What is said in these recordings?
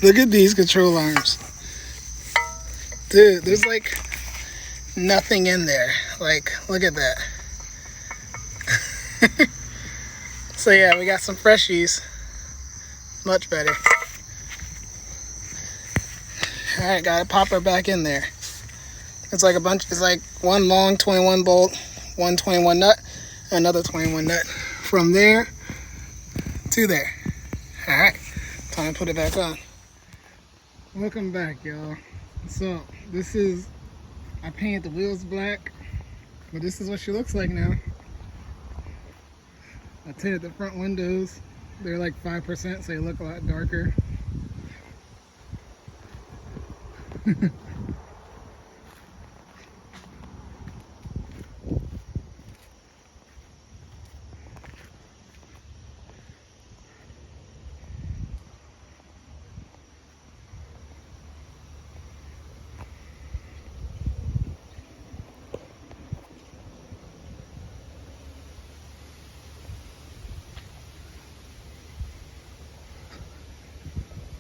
Look at these control arms. Dude, there's like nothing in there. Like, look at that. So yeah, we got some freshies. Much better. Alright, gotta pop her back in there. It's like it's like one long 21 bolt, one 21 nut, another 21 nut. From there to there. Alright, time to put it back on. Welcome back, y'all. So, I painted the wheels black, but this is what she looks like now. I tinted the front windows. They're like 5%, so they look a lot darker.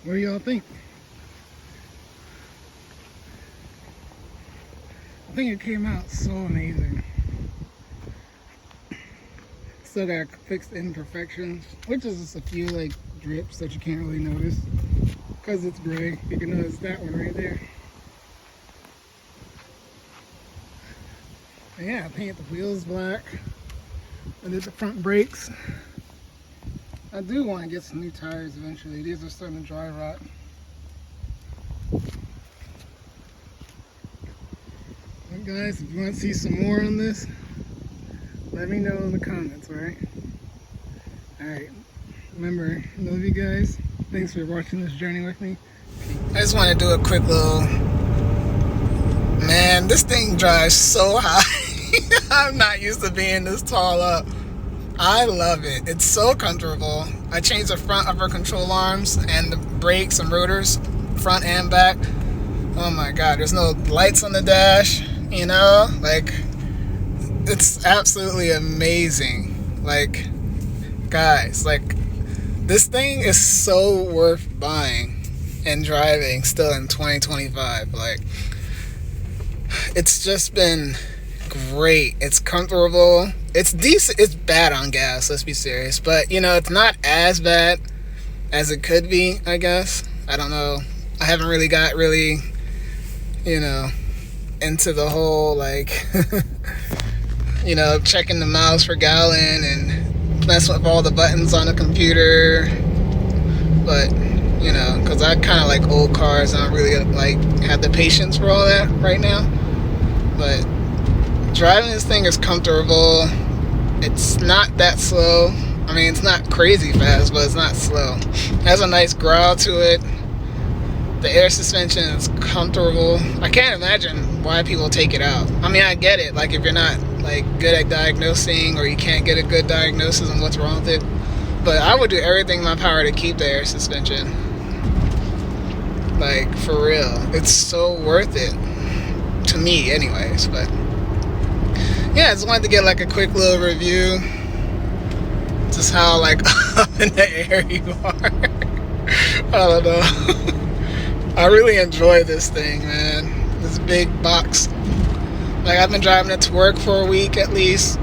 What do y'all think? I think it came out so amazing. Still got fixed imperfections, which is just a few like drips that you can't really notice because it's gray. You can notice that one right there. And yeah, I painted the wheels black. I did the front brakes. I do want to get some new tires eventually. These are starting to dry rot. But guys, if you want to see some more on this, let me know in the comments, alright? Alright, remember, I love you guys. Thanks for watching this journey with me. I just want to do a quick little... Man, this thing drives so high. I'm not used to being this tall up. I love it. It's so comfortable. I changed the front of her control arms and the brakes and rotors, front and back. Oh my god, there's no lights on the dash, you know? Like, it's absolutely amazing. Like, guys, like, this thing is so worth buying and driving still in 2025. Like, it's just been great. It's comfortable. It's decent. It's bad on gas, let's be serious, but you know, it's not as bad as it could be, I guess. I don't know. I haven't really got you know, into the whole like you know, checking the miles per gallon and messing with all the buttons on the computer. But you know, because I kind of like old cars, I don't really like have the patience for all that right now. But driving this thing is comfortable. It's not that slow. I mean, it's not crazy fast, but it's not slow. It has a nice growl to it. The air suspension is comfortable. I can't imagine why people take it out. I mean, I get it. Like, if you're not like good at diagnosing, or you can't get a good diagnosis on what's wrong with it. But I would do everything in my power to keep the air suspension. Like, for real. It's so worth it. To me, anyways. But yeah, I just wanted to get like a quick little review. Just how like up in the air you are. I don't know. I really enjoy this thing, man. This big box. Like, I've been driving it to work for a week at least.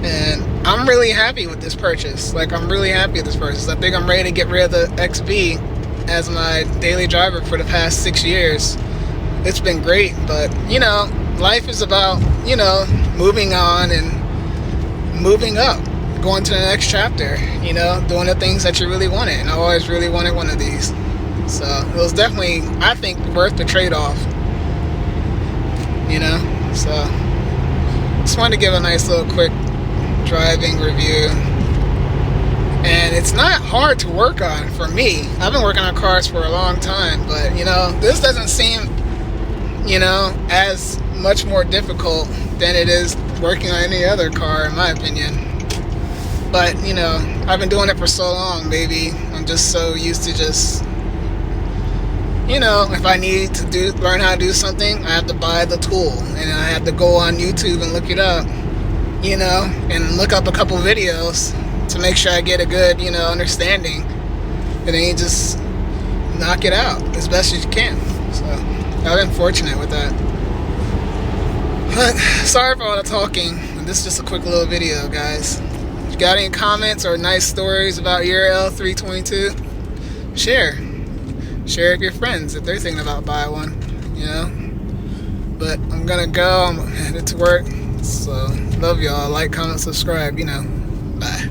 And I'm really happy with this purchase. Like, I'm really happy with this purchase. I think I'm ready to get rid of the XB as my daily driver for the past 6 years. It's been great, but you know, life is about, you know, moving on and moving up, going to the next chapter, you know, doing the things that you really wanted. And I always really wanted one of these. So it was definitely, I think, worth the trade-off, you know. So just wanted to give a nice little quick driving review. And it's not hard to work on for me. I've been working on cars for a long time, but you know, this doesn't seem, you know, as much more difficult than it is working on any other car, in my opinion. But you know, I've been doing it for so long, baby. I'm just so used to just, you know, if I need to learn how to do something, I have to buy the tool and I have to go on YouTube and look it up, you know, and look up a couple videos to make sure I get a good, you know, understanding. and then you just knock it out as best as you can. So I've been fortunate with that. But sorry for all the talking. This is just a quick little video, guys. If you got any comments or nice stories about your L322, share with your friends if they're thinking about buying one, you know. But I'm gonna go. I'm headed to work. So love y'all. Like, comment, subscribe. You know. Bye.